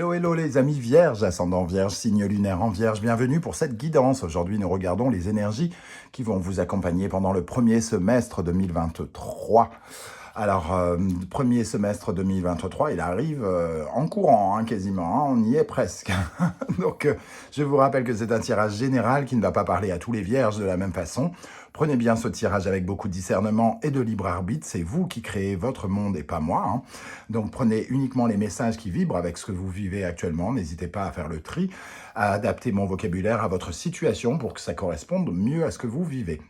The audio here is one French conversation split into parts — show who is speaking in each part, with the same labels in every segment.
Speaker 1: Hello, hello les amis vierges, ascendant vierge, signe lunaire en vierge, bienvenue pour cette guidance. Aujourd'hui, nous regardons les énergies qui vont vous accompagner pendant le premier semestre 2023. Alors, premier semestre 2023, il arrive en courant, quasiment, on y est presque. Donc, je vous rappelle que c'est un tirage général qui ne va pas parler à tous les vierges de la même façon. Prenez bien ce tirage avec beaucoup de discernement et de libre arbitre. C'est vous qui créez votre monde et pas moi. Donc, prenez uniquement les messages qui vibrent avec ce que vous vivez actuellement. N'hésitez pas à faire le tri, à adapter mon vocabulaire à votre situation pour que ça corresponde mieux à ce que vous vivez.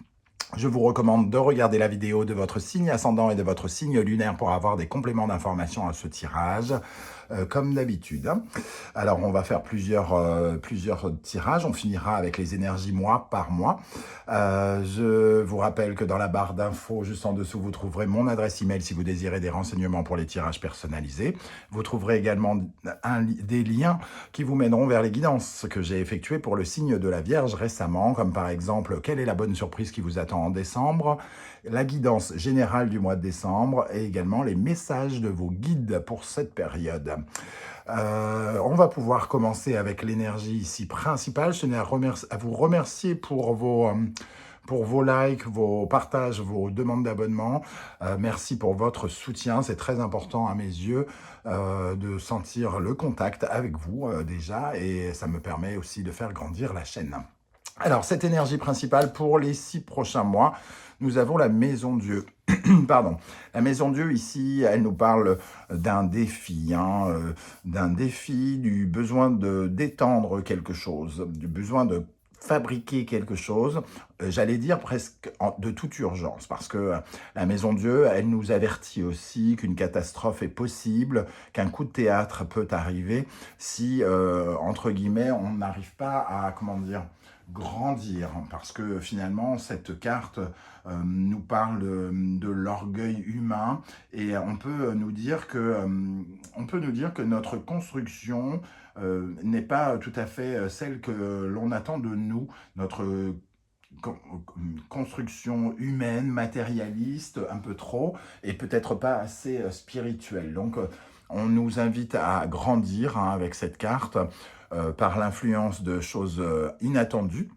Speaker 1: Je vous recommande de regarder la vidéo de votre signe ascendant et de votre signe lunaire pour avoir des compléments d'information à ce tirage, comme d'habitude. Alors, on va faire plusieurs tirages. On finira avec les énergies mois par mois. Je vous rappelle que dans la barre d'infos, juste en dessous, vous trouverez mon adresse email si vous désirez des renseignements pour les tirages personnalisés. Vous trouverez également des liens qui vous mèneront vers les guidances que j'ai effectuées pour le signe de la Vierge récemment, comme par exemple, quelle est la bonne surprise qui vous attend en décembre, la guidance générale du mois de décembre et également les messages de vos guides pour cette période. On va pouvoir commencer avec l'énergie ici principale. Je tenais à vous remercier pour vos likes, vos partages, vos demandes d'abonnement. Merci pour votre soutien. C'est très important à mes yeux de sentir le contact avec vous déjà et ça me permet aussi de faire grandir la chaîne. Alors, cette énergie principale pour les 6 prochains mois, nous avons la Maison Dieu. Pardon. La Maison Dieu, ici, elle nous parle d'un défi, d'un défi, du besoin d'étendre quelque chose, du besoin de fabriquer quelque chose, j'allais dire presque de toute urgence, parce que la Maison Dieu, elle nous avertit aussi qu'une catastrophe est possible, qu'un coup de théâtre peut arriver si, entre guillemets, on n'arrive pas à, grandir, parce que finalement, cette carte nous parle de l'orgueil humain, et on peut nous dire que notre construction n'est pas tout à fait celle que l'on attend de nous, notre construction humaine, matérialiste, un peu trop, et peut-être pas assez spirituelle. Donc, on nous invite à grandir avec cette carte par l'influence de choses inattendues.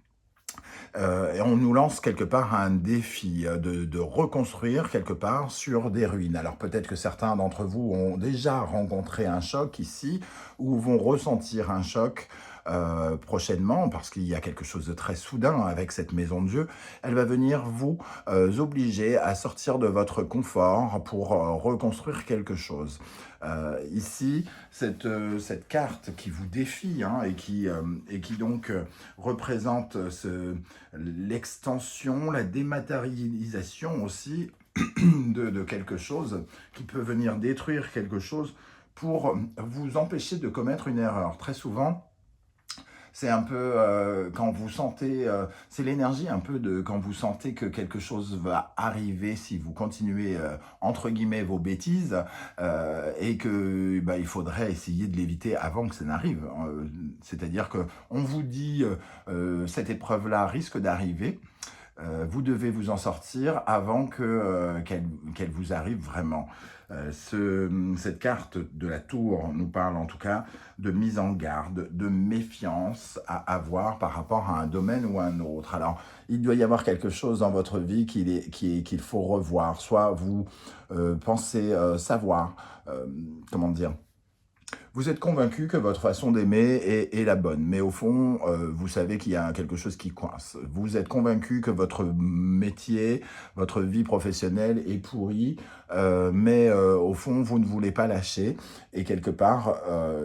Speaker 1: Et on nous lance quelque part un défi de reconstruire quelque part sur des ruines. Alors peut-être que certains d'entre vous ont déjà rencontré un choc ici ou vont ressentir un choc prochainement parce qu'il y a quelque chose de très soudain avec cette Maison de Dieu. Elle va venir vous obliger à sortir de votre confort pour reconstruire quelque chose. Ici, cette carte qui vous défie et qui donc représente l'extension, la dématérialisation aussi de quelque chose qui peut venir détruire quelque chose pour vous empêcher de commettre une erreur. Très souvent, c'est un peu quand vous sentez, c'est l'énergie un peu de quand vous sentez que quelque chose va arriver si vous continuez entre guillemets vos bêtises et que il faudrait essayer de l'éviter avant que ça n'arrive. C'est-à-dire que on vous dit cette épreuve-là risque d'arriver. Vous devez vous en sortir avant qu'elle vous arrive vraiment. Cette carte de la tour nous parle en tout cas de mise en garde, de méfiance à avoir par rapport à un domaine ou à un autre. Alors, il doit y avoir quelque chose dans votre vie qu'il faut revoir. Soit vous pensez savoir, vous êtes convaincu que votre façon d'aimer est la bonne, mais au fond, vous savez qu'il y a quelque chose qui coince. Vous êtes convaincu que votre métier, votre vie professionnelle est pourrie, mais au fond, vous ne voulez pas lâcher. Et quelque part,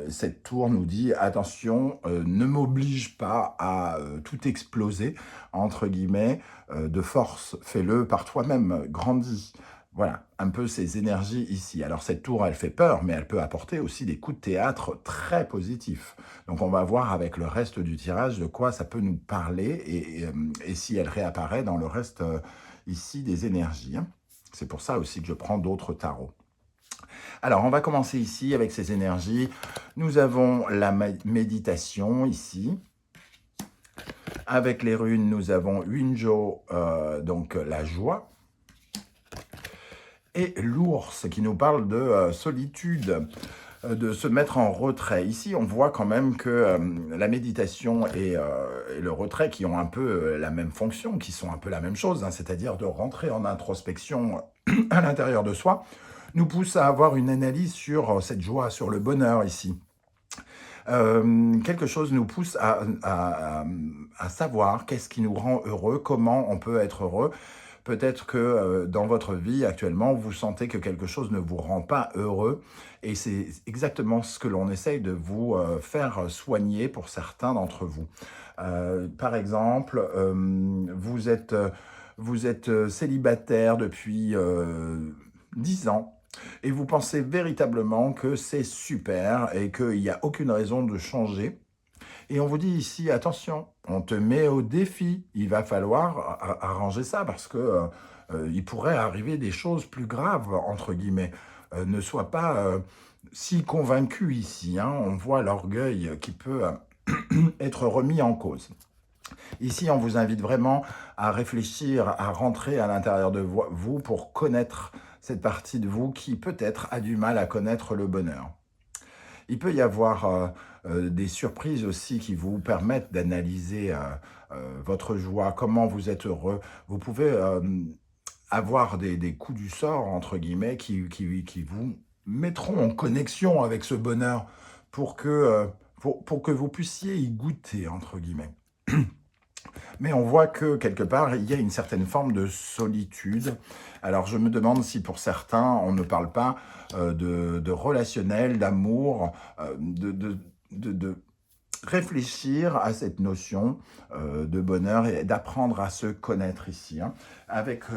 Speaker 1: cette tour nous dit, attention, ne m'oblige pas à tout exploser, entre guillemets, de force. Fais-le par toi-même, grandis. Voilà, un peu ces énergies ici. Alors cette tour, elle fait peur, mais elle peut apporter aussi des coups de théâtre très positifs. Donc on va voir avec le reste du tirage de quoi ça peut nous parler et si elle réapparaît dans le reste ici des énergies. C'est pour ça aussi que je prends d'autres tarots. Alors on va commencer ici avec ces énergies. Nous avons la méditation ici. Avec les runes, nous avons Winjo, donc la joie. Et l'ours qui nous parle de solitude. de se mettre en retrait. Ici, on voit quand même que la méditation et le retrait qui ont un peu la même fonction, qui sont un peu la même chose, hein, c'est-à-dire de rentrer en introspection à l'intérieur de soi, nous poussent à avoir une analyse sur cette joie, sur le bonheur ici. Quelque chose nous pousse à savoir qu'est-ce qui nous rend heureux, comment on peut être heureux. Peut-être que dans votre vie actuellement, vous sentez que quelque chose ne vous rend pas heureux et c'est exactement ce que l'on essaye de vous faire soigner pour certains d'entre vous. Par exemple, vous êtes célibataire depuis 10 ans et vous pensez véritablement que c'est super et qu'il n'y a aucune raison de changer. Et on vous dit ici, attention, on te met au défi, il va falloir arranger ça parce que il pourrait arriver des choses plus graves, entre guillemets. Ne sois pas si convaincu ici, hein. On voit l'orgueil qui peut être remis en cause. Ici, on vous invite vraiment à réfléchir, à rentrer à l'intérieur de vous pour connaître cette partie de vous qui peut-être a du mal à connaître le bonheur. Il peut y avoir des surprises aussi qui vous permettent d'analyser votre joie, comment vous êtes heureux. Vous pouvez avoir des coups du sort, entre guillemets, qui vous mettront en connexion avec ce bonheur pour que vous puissiez y goûter, entre guillemets. Mais on voit que, quelque part, il y a une certaine forme de solitude. Alors, je me demande si, pour certains, on ne parle pas de relationnel, d'amour, de réfléchir à cette notion de bonheur et d'apprendre à se connaître ici, hein. Avec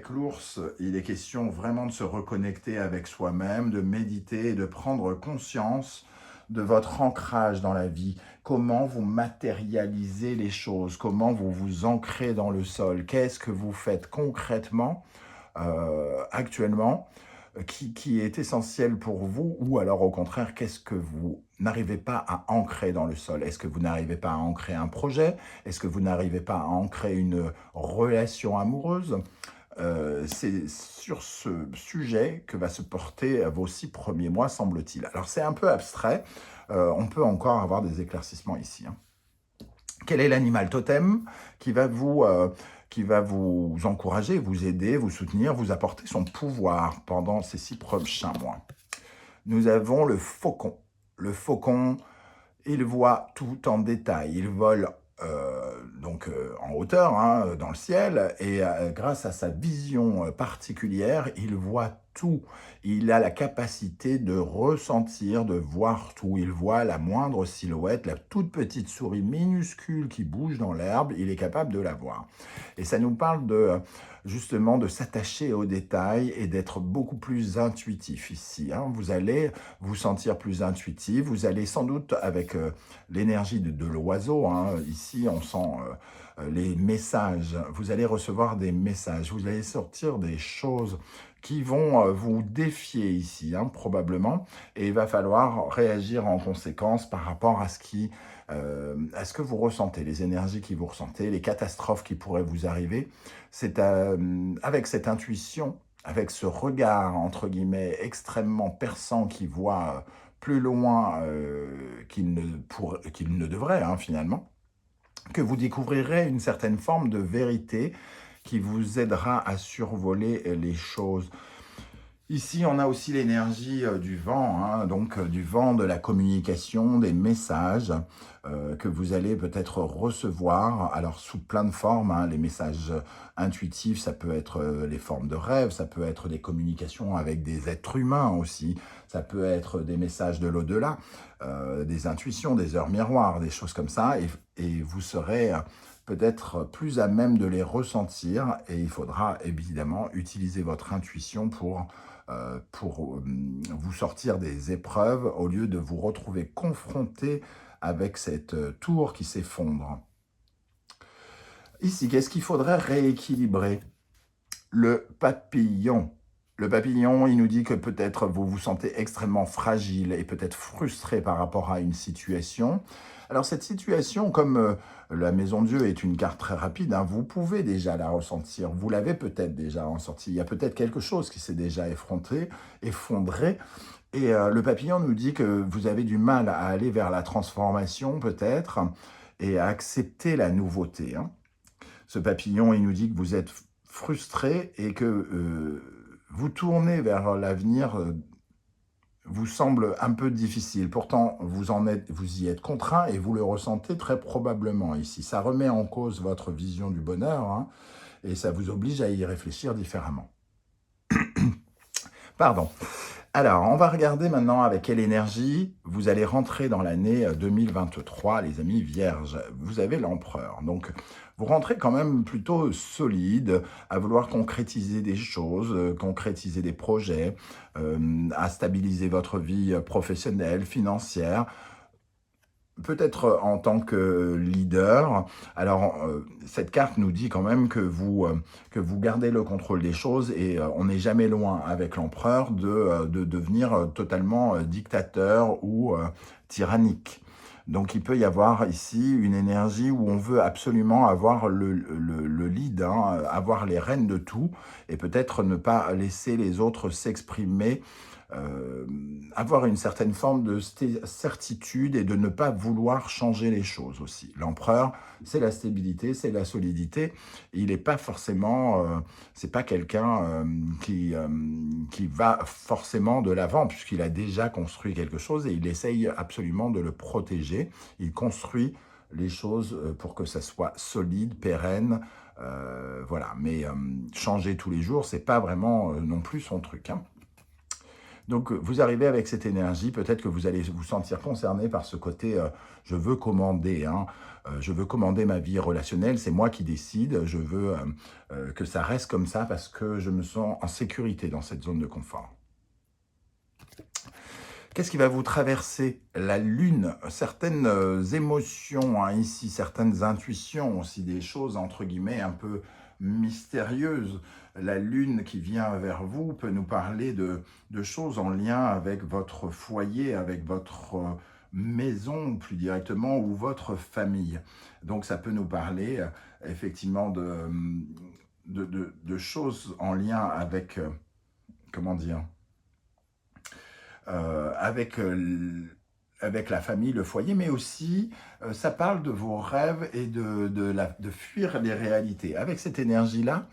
Speaker 1: l'ours, il est question vraiment de se reconnecter avec soi-même, de méditer et de prendre conscience de votre ancrage dans la vie, comment vous matérialisez les choses, comment vous vous ancrez dans le sol, qu'est-ce que vous faites concrètement actuellement qui est essentiel pour vous, ou alors au contraire, qu'est-ce que vous n'arrivez pas à ancrer dans le sol? Est-ce que vous n'arrivez pas à ancrer un projet? Est-ce que vous n'arrivez pas à ancrer une relation amoureuse? C'est sur ce sujet que va se porter vos 6 premiers mois, semble-t-il. Alors c'est un peu abstrait, on peut encore avoir des éclaircissements ici, hein. Quel est l'animal totem qui va vous encourager, vous aider, vous soutenir, vous apporter son pouvoir pendant ces 6 prochains mois? Nous avons le faucon. Le faucon, il voit tout en détail. Il vole en hauteur, hein, dans le ciel, et grâce à sa vision particulière, il voit tout. Il a la capacité de ressentir, de voir tout. Il voit la moindre silhouette, la toute petite souris minuscule qui bouge dans l'herbe, il est capable de la voir. Et ça nous parle justement de s'attacher aux détails et d'être beaucoup plus intuitif ici, hein. Vous allez vous sentir plus intuitif, vous allez sans doute avec l'énergie de l'oiseau, hein, ici on sent les messages, vous allez recevoir des messages, vous allez sortir des choses qui vont vous défier ici, hein, probablement, et il va falloir réagir en conséquence par rapport à ce que vous ressentez, les énergies qui vous ressentez, les catastrophes qui pourraient vous arriver. C'est avec cette intuition, avec ce regard, entre guillemets, extrêmement perçant qui voit plus loin qu'il ne devrait, hein, finalement, que vous découvrirez une certaine forme de vérité qui vous aidera à survoler les choses. Ici, on a aussi l'énergie du vent, hein, donc du vent de la communication, des messages que vous allez peut-être recevoir, alors sous plein de formes, hein, les messages intuitifs, ça peut être les formes de rêve, ça peut être des communications avec des êtres humains aussi, ça peut être des messages de l'au-delà, des intuitions, des heures miroirs, des choses comme ça, et vous serez peut-être plus à même de les ressentir, et il faudra évidemment utiliser votre intuition pour vous sortir des épreuves au lieu de vous retrouver confronté avec cette tour qui s'effondre. Ici, qu'est-ce qu'il faudrait rééquilibrer? Le papillon. Le papillon, il nous dit que peut-être vous vous sentez extrêmement fragile et peut-être frustré par rapport à une situation. Alors cette situation, comme la Maison Dieu est une carte très rapide, hein, vous pouvez déjà la ressentir, vous l'avez peut-être déjà ressentie. Il y a peut-être quelque chose qui s'est déjà effondré, Et le papillon nous dit que vous avez du mal à aller vers la transformation peut-être et à accepter la nouveauté, hein. Ce papillon, il nous dit que vous êtes frustré et que vous tournez vers l'avenir vous semble un peu difficile. Pourtant, vous y êtes contraint et vous le ressentez très probablement ici. Ça remet en cause votre vision du bonheur, hein, et ça vous oblige à y réfléchir différemment. Pardon. Alors, on va regarder maintenant avec quelle énergie vous allez rentrer dans l'année 2023, les amis vierges. Vous avez l'empereur. Donc, vous rentrez quand même plutôt solide, à vouloir concrétiser des choses, concrétiser des projets, à stabiliser votre vie professionnelle, financière, peut-être en tant que leader. Alors, cette carte nous dit quand même que vous gardez le contrôle des choses et on n'est jamais loin avec l'empereur de devenir totalement dictateur ou tyrannique. Donc, il peut y avoir ici une énergie où on veut absolument avoir le lead, hein, avoir les rênes de tout et peut-être ne pas laisser les autres s'exprimer, avoir une certaine forme de certitude et de ne pas vouloir changer les choses aussi. L'empereur, c'est la stabilité, c'est la solidité. Il n'est pas forcément, c'est pas quelqu'un qui va forcément de l'avant puisqu'il a déjà construit quelque chose et il essaye absolument de le protéger. Il construit les choses pour que ça soit solide, pérenne, voilà. Mais changer tous les jours, c'est pas vraiment non plus son truc, hein. Donc, vous arrivez avec cette énergie, peut-être que vous allez vous sentir concerné par ce côté je veux commander, hein, je veux commander ma vie relationnelle, c'est moi qui décide, je veux que ça reste comme ça parce que je me sens en sécurité dans cette zone de confort. Qu'est-ce qui va vous traverser? La lune, certaines émotions, hein, ici, certaines intuitions, aussi des choses, entre guillemets, un peu mystérieuses. La lune qui vient vers vous peut nous parler de choses en lien avec votre foyer, avec votre maison, plus directement, ou votre famille. Donc, ça peut nous parler, effectivement, de choses en lien avec, comment dire, avec avec la famille, le foyer, mais aussi ça parle de vos rêves et de fuir les réalités. Avec cette énergie-là,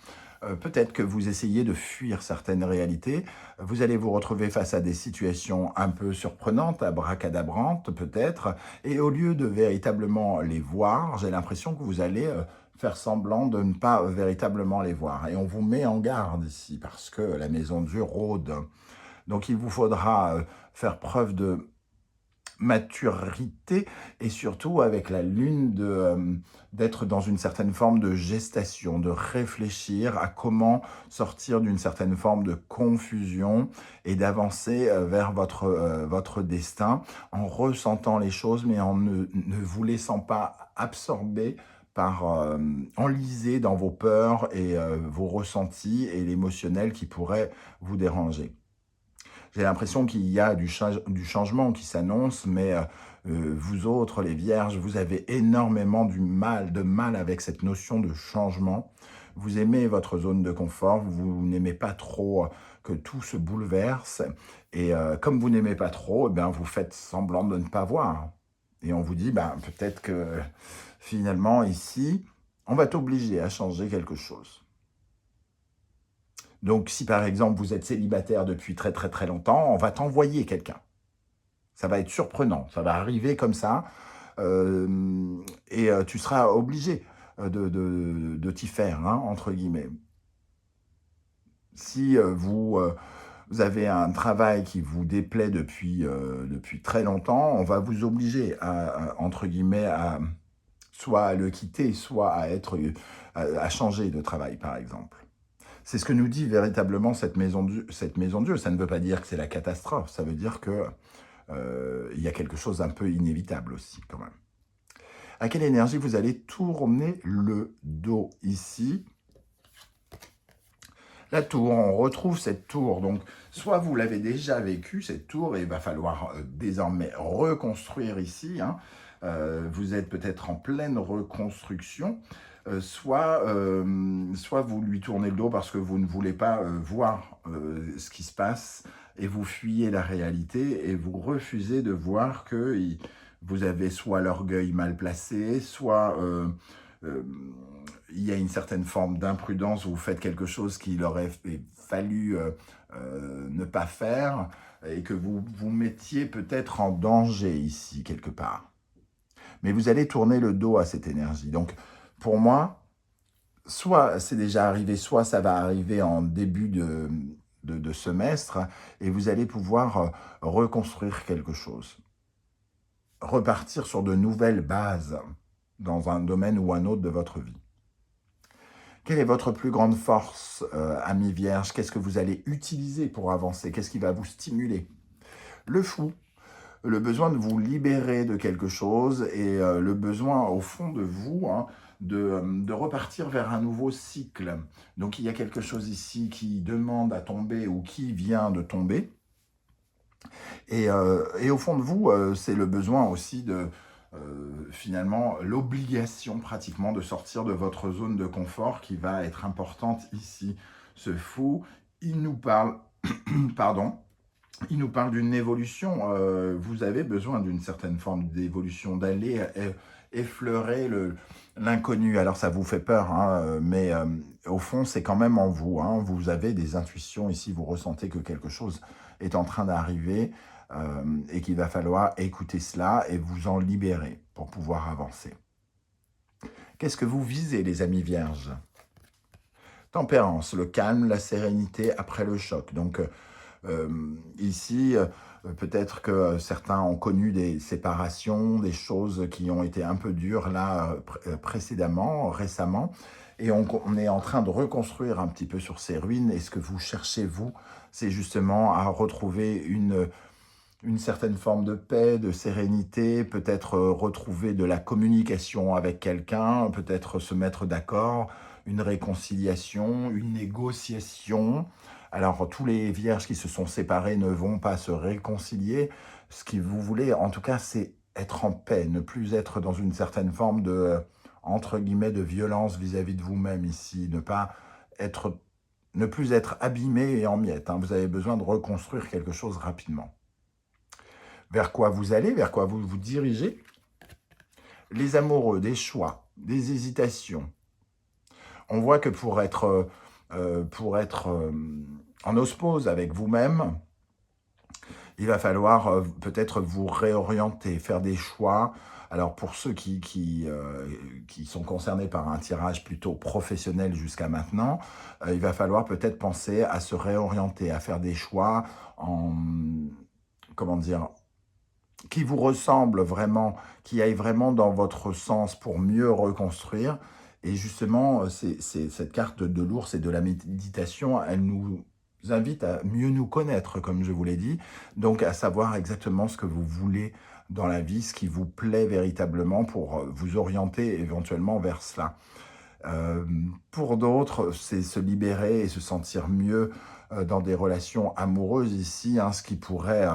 Speaker 1: peut-être que vous essayez de fuir certaines réalités, vous allez vous retrouver face à des situations un peu surprenantes, abracadabrantes peut-être, et au lieu de véritablement les voir, j'ai l'impression que vous allez faire semblant de ne pas véritablement les voir. Et on vous met en garde ici, parce que la maison de Dieu rôde. Donc il vous faudra faire preuve de maturité et surtout avec la lune d'être dans une certaine forme de gestation, de réfléchir à comment sortir d'une certaine forme de confusion et d'avancer vers votre destin en ressentant les choses mais en ne vous laissant pas absorber par enliser dans vos peurs et vos ressentis et l'émotionnel qui pourrait vous déranger. J'ai l'impression qu'il y a du changement qui s'annonce, mais vous autres, les vierges, vous avez énormément de mal avec cette notion de changement. Vous aimez votre zone de confort, vous n'aimez pas trop que tout se bouleverse. Et comme vous n'aimez pas trop, eh bien, vous faites semblant de ne pas voir. Et on vous dit, ben, peut-être que finalement, ici, on va t'obliger à changer quelque chose. Donc, si par exemple, vous êtes célibataire depuis très très très longtemps, on va t'envoyer quelqu'un. Ça va être surprenant, ça va arriver comme ça, et tu seras obligé de t'y faire, hein, entre guillemets. Si vous avez un travail qui vous déplaît depuis très longtemps, on va vous obliger entre guillemets, soit à le quitter, soit à changer de travail, par exemple. C'est ce que nous dit véritablement cette maison de Dieu. Ça ne veut pas dire que c'est la catastrophe, ça veut dire que il y a quelque chose d'un peu inévitable aussi, quand même. À quelle énergie vous allez tourner le dos ici? La tour, on retrouve cette tour. Donc, soit vous l'avez déjà vécu, cette tour, et il va falloir désormais reconstruire ici, hein. Vous êtes peut-être en pleine reconstruction. Soit vous lui tournez le dos parce que vous ne voulez pas voir ce qui se passe et vous fuyez la réalité et vous refusez de voir que vous avez soit l'orgueil mal placé, soit euh, il y a une certaine forme d'imprudence, vous faites quelque chose qu'il aurait fallu ne pas faire et que vous vous mettiez peut-être en danger ici, quelque part. Mais vous allez tourner le dos à cette énergie. Donc, pour moi, soit c'est déjà arrivé, soit ça va arriver en début de semestre et vous allez pouvoir reconstruire quelque chose. Repartir sur de nouvelles bases dans un domaine ou un autre de votre vie. Quelle est votre plus grande force, ami Vierge? Qu'est-ce que vous allez utiliser pour avancer? Qu'est-ce qui va vous stimuler? Le fou, le besoin de vous libérer de quelque chose et le besoin au fond de vous de repartir vers un nouveau cycle. Donc il y a quelque chose ici qui demande à tomber ou qui vient de tomber. Et au fond de vous, c'est le besoin aussi de, finalement, l'obligation pratiquement de sortir de votre zone de confort qui va être importante ici. Ce fou, il nous parle, pardon, il nous parle d'une évolution. Vous avez besoin d'une certaine forme d'évolution, d'aller effleurer l'inconnu. Alors ça vous fait peur, hein, mais au fond, c'est quand même en vous. Hein. Vous avez des intuitions ici, vous ressentez que quelque chose est en train d'arriver et qu'il va falloir écouter cela et vous en libérer pour pouvoir avancer. Qu'est-ce que vous visez, les amis vierges? Tempérance, le calme, la sérénité après le choc. Donc, ici, peut-être que certains ont connu des séparations, des choses qui ont été un peu dures là précédemment, récemment, et on est en train de reconstruire un petit peu sur ces ruines. Et ce que vous cherchez, vous, c'est justement à retrouver une certaine forme de paix, de sérénité, peut-être retrouver de la communication avec quelqu'un, peut-être se mettre d'accord, une réconciliation, une négociation. Alors, tous les vierges qui se sont séparés ne vont pas se réconcilier. Ce que vous voulez, en tout cas, c'est être en paix, ne plus être dans une certaine forme de, entre guillemets, de violence vis-à-vis de vous-même ici, ne plus être abîmé et en miettes. Hein. Vous avez besoin de reconstruire quelque chose rapidement. Vers quoi vous allez, vers quoi vous vous dirigez? Les amoureux, des choix, des hésitations. On voit que pour être en osmose avec vous-même, il va falloir peut-être vous réorienter, faire des choix. Alors pour ceux qui sont concernés par un tirage plutôt professionnel jusqu'à maintenant, il va falloir peut-être penser à se réorienter, à faire des choix comment dire, qui vous ressemblent vraiment, qui aillent vraiment dans votre sens pour mieux reconstruire. Et justement, cette carte de l'ours et de la méditation, elle nous invite à mieux nous connaître, comme je vous l'ai dit, donc à savoir exactement ce que vous voulez dans la vie, ce qui vous plaît véritablement pour vous orienter éventuellement vers cela. Pour d'autres, c'est se libérer et se sentir mieux dans des relations amoureuses ici, hein, ce qui pourrait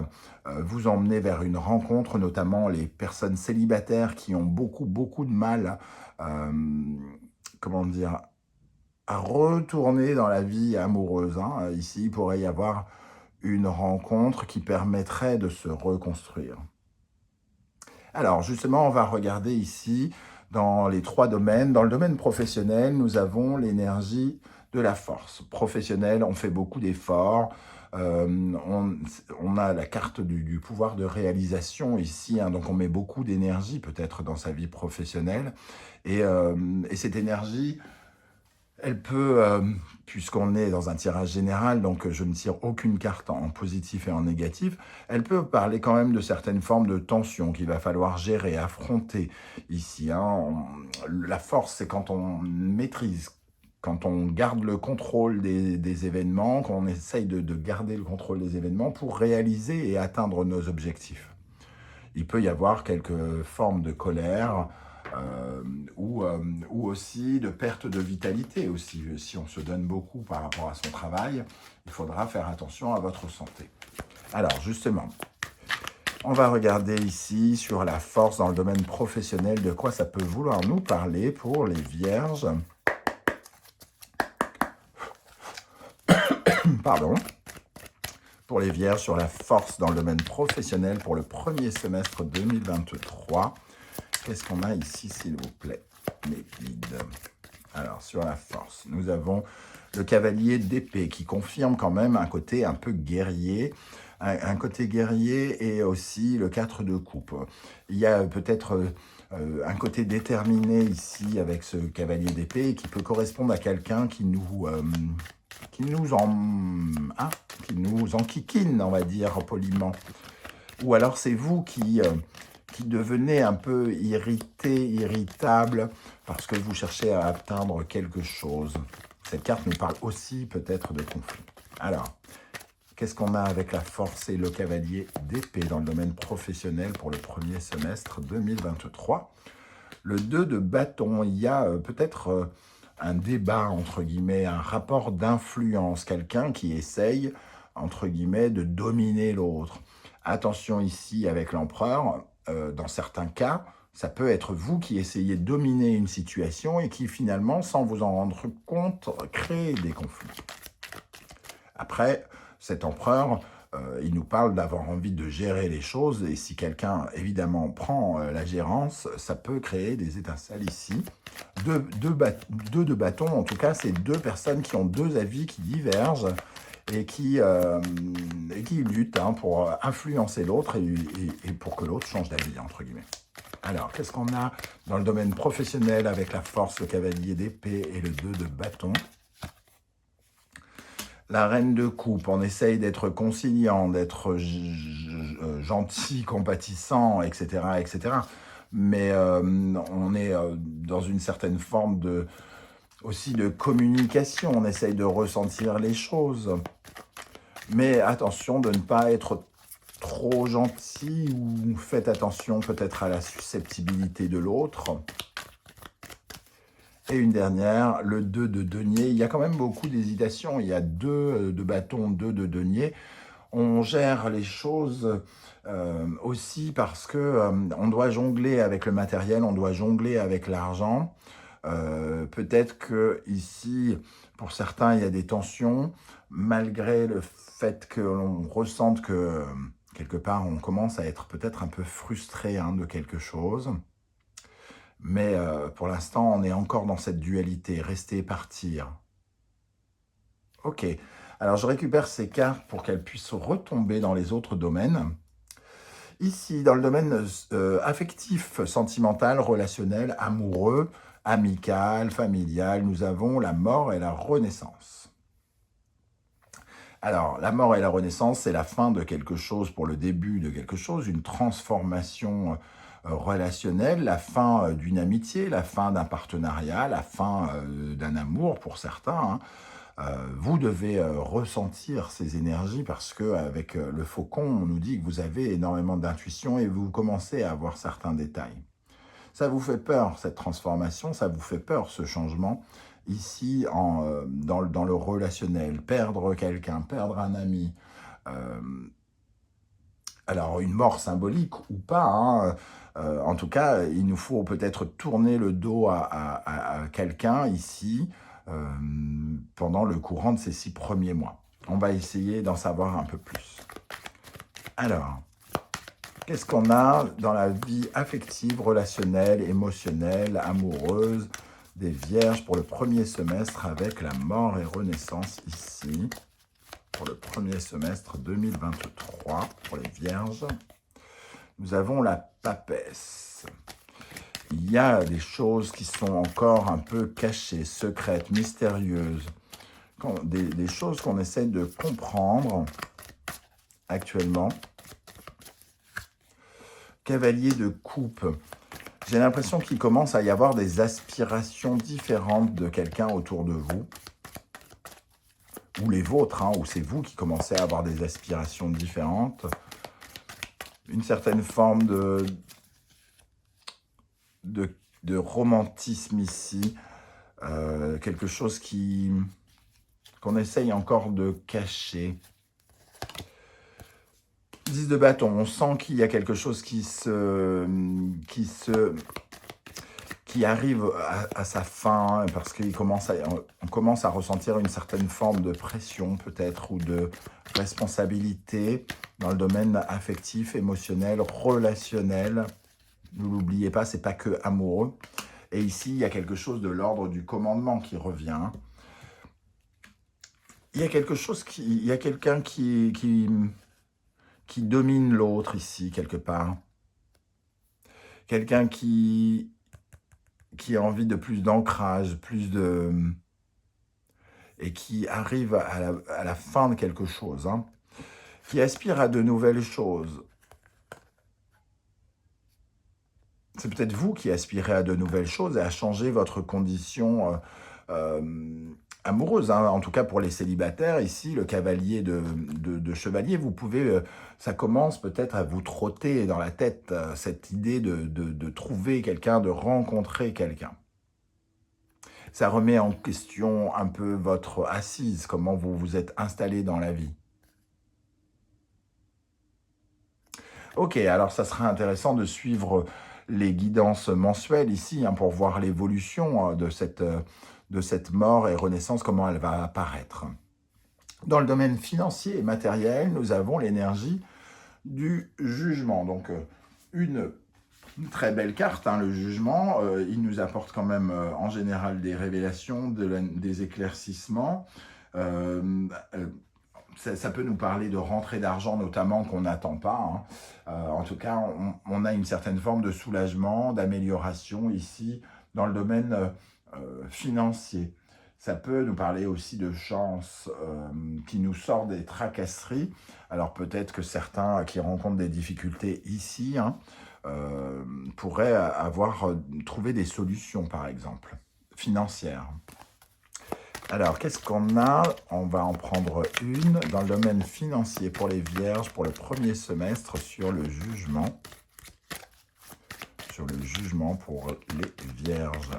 Speaker 1: vous emmener vers une rencontre, notamment les personnes célibataires qui ont beaucoup de mal, comment dire, à retourner dans la vie amoureuse. Hein. Ici, il pourrait y avoir une rencontre qui permettrait de se reconstruire. Alors, justement, on va regarder ici dans les 3 domaines. Dans le domaine professionnel, nous avons l'énergie de la force. Professionnel, on fait beaucoup d'efforts. On a la carte du pouvoir de réalisation ici, hein, donc on met beaucoup d'énergie peut-être dans sa vie professionnelle. Et cette énergie, elle peut, puisqu'on est dans un tirage général, donc je ne tire aucune carte en positif et en négatif, elle peut parler quand même de certaines formes de tension qu'il va falloir gérer, affronter ici. Hein. La force, c'est quand on maîtrise, quand on garde le contrôle des événements, quand on essaye de garder le contrôle des événements pour réaliser et atteindre nos objectifs. Il peut y avoir quelques formes de colère, ou aussi de perte de vitalité aussi. Si on se donne beaucoup par rapport à son travail, il faudra faire attention à votre santé. Alors justement, on va regarder ici sur la force dans le domaine professionnel, de quoi ça peut vouloir nous parler pour les vierges. Pardon. Pour les vierges, sur la force dans le domaine professionnel pour le premier semestre 2023. Qu'est-ce qu'on a ici, s'il vous plaît, mes guides? Alors, sur la force, nous avons le cavalier d'épée qui confirme quand même un côté un peu guerrier, un côté guerrier, et aussi le 4 de coupe. Il y a peut-être un côté déterminé ici avec ce cavalier d'épée qui peut correspondre à quelqu'un qui nous enquiquine, on va dire poliment. Ou alors c'est vous qui devenez un peu irrité, irritable, parce que vous cherchez à atteindre quelque chose. Cette carte nous parle aussi peut-être de conflit. Alors, qu'est-ce qu'on a avec la force et le cavalier d'épée dans le domaine professionnel pour le premier semestre 2023? Le 2 de bâton, il y a peut-être un débat, entre guillemets, un rapport d'influence, quelqu'un qui essaye, entre guillemets, de dominer l'autre. Attention ici avec l'empereur, dans certains cas, ça peut être vous qui essayez de dominer une situation et qui finalement, sans vous en rendre compte, crée des conflits. Après, cet empereur, il nous parle d'avoir envie de gérer les choses, et si quelqu'un, évidemment, prend la gérance, ça peut créer des étincelles ici. Deux de bâtons, en tout cas, c'est deux personnes qui ont deux avis qui divergent et qui luttent pour influencer l'autre et pour que l'autre change d'avis, entre guillemets. Alors, qu'est-ce qu'on a dans le domaine professionnel avec la force, le cavalier d'épée et le 2 de bâton? La reine de coupe, on essaye d'être conciliant, d'être gentil, compatissant, etc., etc. Mais on est dans une certaine forme aussi de communication. On essaye de ressentir les choses. Mais attention de ne pas être trop gentil, ou faites attention peut-être à la susceptibilité de l'autre. Et une dernière, le 2 de denier. Il y a quand même beaucoup d'hésitation. Il y a 2 de bâton, 2 de denier. On gère les choses aussi parce que on doit jongler avec le matériel, on doit jongler avec l'argent. Peut-être que ici, pour certains, il y a des tensions, malgré le fait que l'on ressente que quelque part, on commence à être peut-être un peu frustré de quelque chose. Mais pour l'instant, on est encore dans cette dualité, rester et partir. Ok, alors je récupère ces cartes pour qu'elles puissent retomber dans les autres domaines. Ici, dans le domaine affectif, sentimental, relationnel, amoureux, amical, familial, nous avons la mort et la renaissance. Alors, la mort et la renaissance, c'est la fin de quelque chose pour le début de quelque chose, une transformation relationnelle, la fin d'une amitié, la fin d'un partenariat, la fin d'un amour pour certains. Vous devez ressentir ces énergies parce qu'avec le faucon, on nous dit que vous avez énormément d'intuition et vous commencez à avoir certains détails. Ça vous fait peur, cette transformation, ça vous fait peur, ce changement. Ici, dans le relationnel, perdre quelqu'un, perdre un ami, alors une mort symbolique ou pas, en tout cas, il nous faut peut-être tourner le dos à quelqu'un ici pendant le courant de ces 6 premiers mois. On va essayer d'en savoir un peu plus. Alors, qu'est-ce qu'on a dans la vie affective, relationnelle, émotionnelle, amoureuse des Vierges pour le premier semestre avec la mort et renaissance ici, pour le premier semestre 2023 pour les Vierges. Nous avons la papesse. Il y a des choses qui sont encore un peu cachées, secrètes, mystérieuses, des choses qu'on essaie de comprendre actuellement. Cavalier de coupe. J'ai l'impression qu'il commence à y avoir des aspirations différentes de quelqu'un autour de vous, ou les vôtres, ou c'est vous qui commencez à avoir des aspirations différentes. Une certaine forme de romantisme ici, quelque chose qu'on essaye encore de cacher. 10 de bâton, on sent qu'il y a quelque chose qui qui arrive à sa fin, parce on commence à ressentir une certaine forme de pression peut-être, ou de responsabilité dans le domaine affectif, émotionnel, relationnel. Ne l'oubliez pas, c'est pas que amoureux. Et ici, il y a quelque chose de l'ordre du commandement qui revient. Il y a quelque chose il y a quelqu'un qui domine l'autre ici, quelque part. Quelqu'un qui a envie de plus d'ancrage, et qui arrive à la fin de quelque chose, hein, qui aspire à de nouvelles choses. C'est peut-être vous qui aspirez à de nouvelles choses et à changer votre condition amoureuse, hein. En tout cas, pour les célibataires, ici, le cavalier de chevalier, vous pouvez, ça commence peut-être à vous trotter dans la tête, cette idée de trouver quelqu'un, de rencontrer quelqu'un. Ça remet en question un peu votre assise, comment vous vous êtes installé dans la vie. Ok, alors ça sera intéressant de suivre les guidances mensuelles ici, hein, pour voir l'évolution de cette mort et renaissance, comment elle va apparaître. Dans le domaine financier et matériel, nous avons l'énergie du jugement. Donc, une très belle carte, hein, le jugement. Il nous apporte quand même en général des révélations, des éclaircissements. Ça peut nous parler de rentrée d'argent notamment qu'on n'attend pas, hein. En tout cas, on a une certaine forme de soulagement, d'amélioration ici dans le domaine financier. Ça peut nous parler aussi de chance qui nous sort des tracasseries. Alors peut-être que certains qui rencontrent des difficultés ici, hein, pourraient avoir trouvé des solutions, par exemple, financières. Alors, qu'est-ce qu'on a? On va en prendre une dans le domaine financier pour les vierges, pour le premier semestre, sur le jugement. Sur le jugement pour les vierges.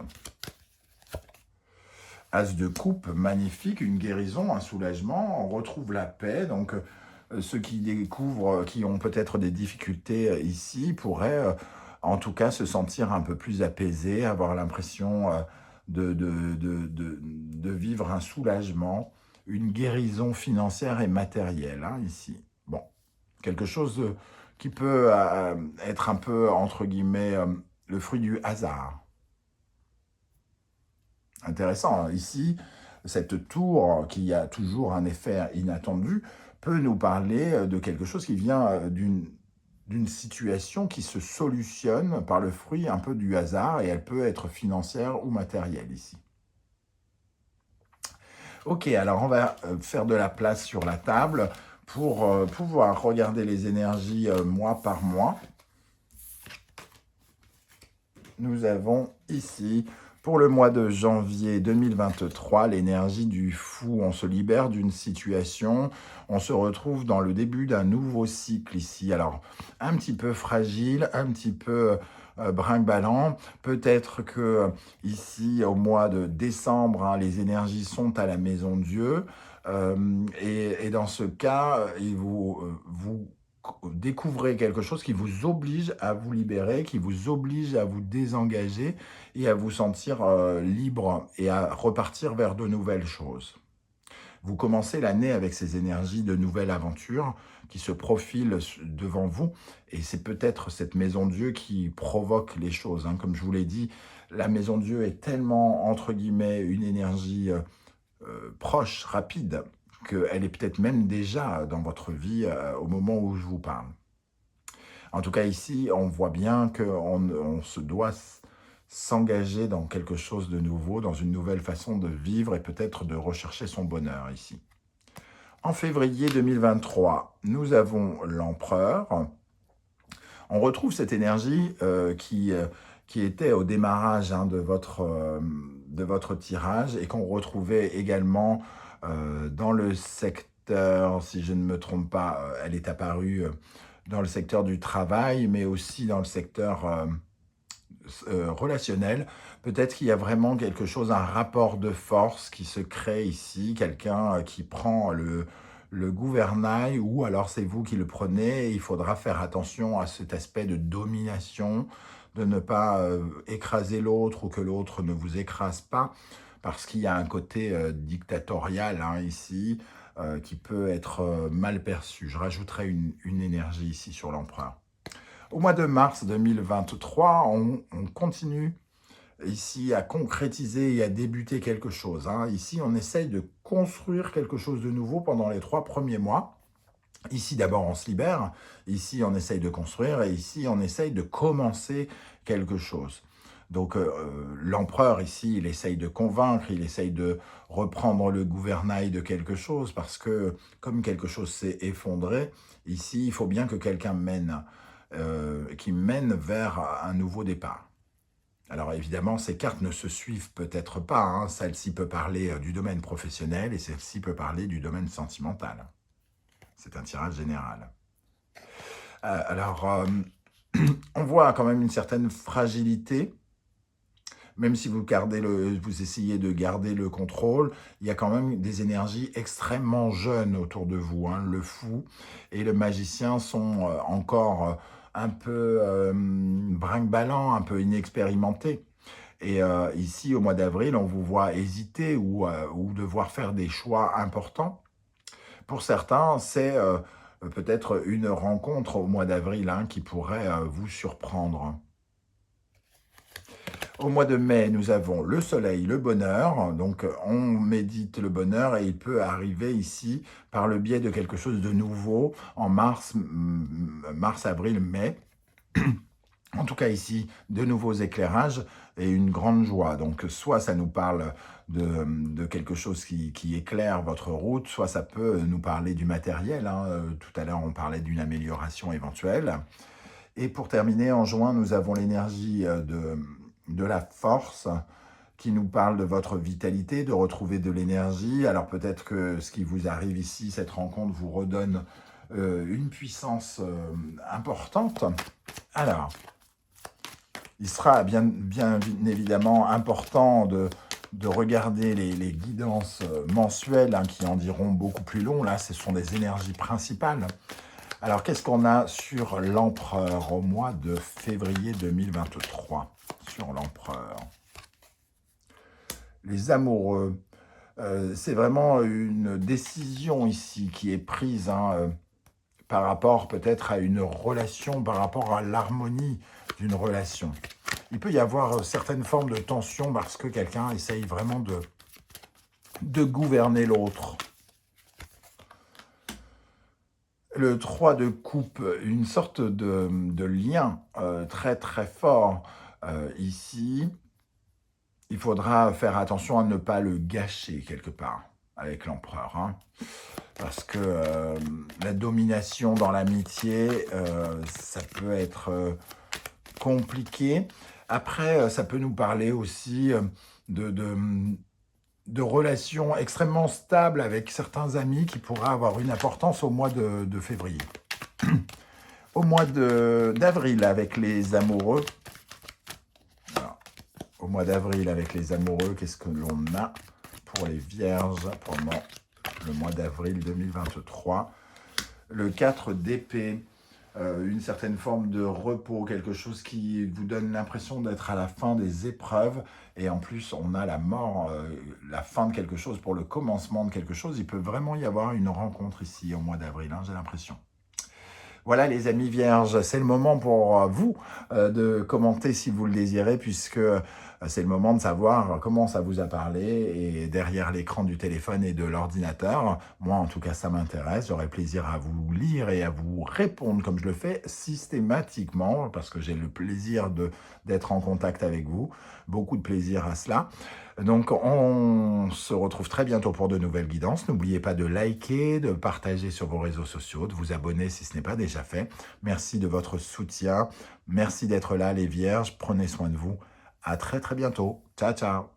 Speaker 1: As de coupe, magnifique, une guérison, un soulagement, on retrouve la paix. Donc, ceux qui découvrent, qui ont peut-être des difficultés ici, pourraient en tout cas se sentir un peu plus apaisés, avoir l'impression de vivre un soulagement, une guérison financière et matérielle, hein, ici. Bon, quelque chose qui peut être un peu, entre guillemets, le fruit du hasard. Intéressant, hein. Ici, cette tour, qui a toujours un effet inattendu, peut nous parler de quelque chose qui vient d'une situation qui se solutionne par le fruit un peu du hasard, et elle peut être financière ou matérielle ici. Ok, alors on va faire de la place sur la table pour pouvoir regarder les énergies mois par mois. Nous avons ici, pour le mois de janvier 2023, l'énergie du fou. On se libère d'une situation, on se retrouve dans le début d'un nouveau cycle ici. Alors, un petit peu fragile, un petit peu brinque-ballant. Peut-être que ici, au mois de décembre, hein, les énergies sont à la Maison Dieu. Et dans ce cas, vous découvrez quelque chose qui vous oblige à vous libérer, qui vous oblige à vous désengager et à vous sentir libre et à repartir vers de nouvelles choses. Vous commencez l'année avec ces énergies de nouvelles aventures qui se profilent devant vous, et c'est peut-être cette Maison Dieu qui provoque les choses, hein. Comme je vous l'ai dit, la Maison Dieu est tellement, entre guillemets, une énergie proche, rapide, qu'elle est peut-être même déjà dans votre vie au moment où je vous parle. En tout cas, ici, on voit bien qu'on se doit s'engager dans quelque chose de nouveau, dans une nouvelle façon de vivre et peut-être de rechercher son bonheur ici. En février 2023, nous avons l'Empereur. On retrouve cette énergie qui était au démarrage, hein, de votre tirage, et qu'on retrouvait également dans le secteur, si je ne me trompe pas, elle est apparue dans le secteur du travail, mais aussi dans le secteur relationnel. Peut-être qu'il y a vraiment quelque chose, un rapport de force qui se crée ici, quelqu'un qui prend le gouvernail, ou alors c'est vous qui le prenez. Il faudra faire attention à cet aspect de domination, de ne pas écraser l'autre ou que l'autre ne vous écrase pas, parce qu'il y a un côté dictatorial hein, ici, qui peut être mal perçu. Je rajouterai une énergie ici sur l'empereur. Au mois de mars 2023, on continue ici à concrétiser et à débuter quelque chose. Hein. Ici, on essaye de construire quelque chose de nouveau pendant les 3 premiers mois. Ici, d'abord, on se libère. Ici, on essaye de construire. Et ici, on essaye de commencer quelque chose. Donc, l'empereur, ici, il essaye de convaincre, il essaye de reprendre le gouvernail de quelque chose, parce que, comme quelque chose s'est effondré, ici, il faut bien que quelqu'un mène, qui mène vers un nouveau départ. Alors évidemment, ces cartes ne se suivent peut-être pas. Hein. Celle-ci peut parler du domaine professionnel et celle-ci peut parler du domaine sentimental. C'est un tirage général. Alors, on voit quand même une certaine fragilité. Même si vous essayez de garder le contrôle, il y a quand même des énergies extrêmement jeunes autour de vous. Hein. Le fou et le magicien sont encore un peu brinque-ballant, un peu inexpérimenté. Et ici, au mois d'avril, on vous voit hésiter ou devoir faire des choix importants. Pour certains, c'est peut-être une rencontre au mois d'avril hein, qui pourrait vous surprendre. Au mois de mai, nous avons le soleil, le bonheur. Donc, on médite le bonheur et il peut arriver ici par le biais de quelque chose de nouveau en mars, avril, mai. En tout cas ici, de nouveaux éclairages et une grande joie. Donc soit ça nous parle de quelque chose qui éclaire votre route, soit ça peut nous parler du matériel. Hein. Tout à l'heure, on parlait d'une amélioration éventuelle. Et pour terminer, en juin, nous avons l'énergie de la force qui nous parle de votre vitalité, de retrouver de l'énergie. Alors peut-être que ce qui vous arrive ici, cette rencontre, vous redonne une puissance importante. Alors, il sera bien évidemment important de regarder les guidances mensuelles hein, qui en diront beaucoup plus long. Là, ce sont des énergies principales. Alors, qu'est-ce qu'on a sur l'empereur au mois de février 2023 sur l'empereur? Les amoureux, c'est vraiment une décision ici qui est prise hein, par rapport peut-être à une relation, par rapport à l'harmonie d'une relation. Il peut y avoir certaines formes de tension parce que quelqu'un essaye vraiment de gouverner l'autre. Le 3 de coupe, une sorte de lien très très fort ici. Il faudra faire attention à ne pas le gâcher quelque part avec l'empereur. Hein. Parce que la domination dans l'amitié, ça peut être compliqué. Après, ça peut nous parler aussi de relations extrêmement stables avec certains amis qui pourraient avoir une importance au mois de février. Au mois d'avril, avec les amoureux, alors, au mois d'avril, avec les amoureux, qu'est-ce que l'on a pour les vierges pendant le mois d'avril 2023? Le 4 d'épée, une certaine forme de repos, quelque chose qui vous donne l'impression d'être à la fin des épreuves. Et en plus, on a la mort, la fin de quelque chose pour le commencement de quelque chose. Il peut vraiment y avoir une rencontre ici au mois d'avril, hein, j'ai l'impression. Voilà les amis vierges, c'est le moment pour vous de commenter si vous le désirez, puisque c'est le moment de savoir comment ça vous a parlé et derrière l'écran du téléphone et de l'ordinateur. Moi, en tout cas, ça m'intéresse. J'aurai plaisir à vous lire et à vous répondre comme je le fais systématiquement parce que j'ai le plaisir d'être en contact avec vous. Beaucoup de plaisir à cela. Donc, on se retrouve très bientôt pour de nouvelles guidances. N'oubliez pas de liker, de partager sur vos réseaux sociaux, de vous abonner si ce n'est pas déjà fait. Merci de votre soutien. Merci d'être là, les vierges. Prenez soin de vous. À très, très bientôt. Ciao, ciao.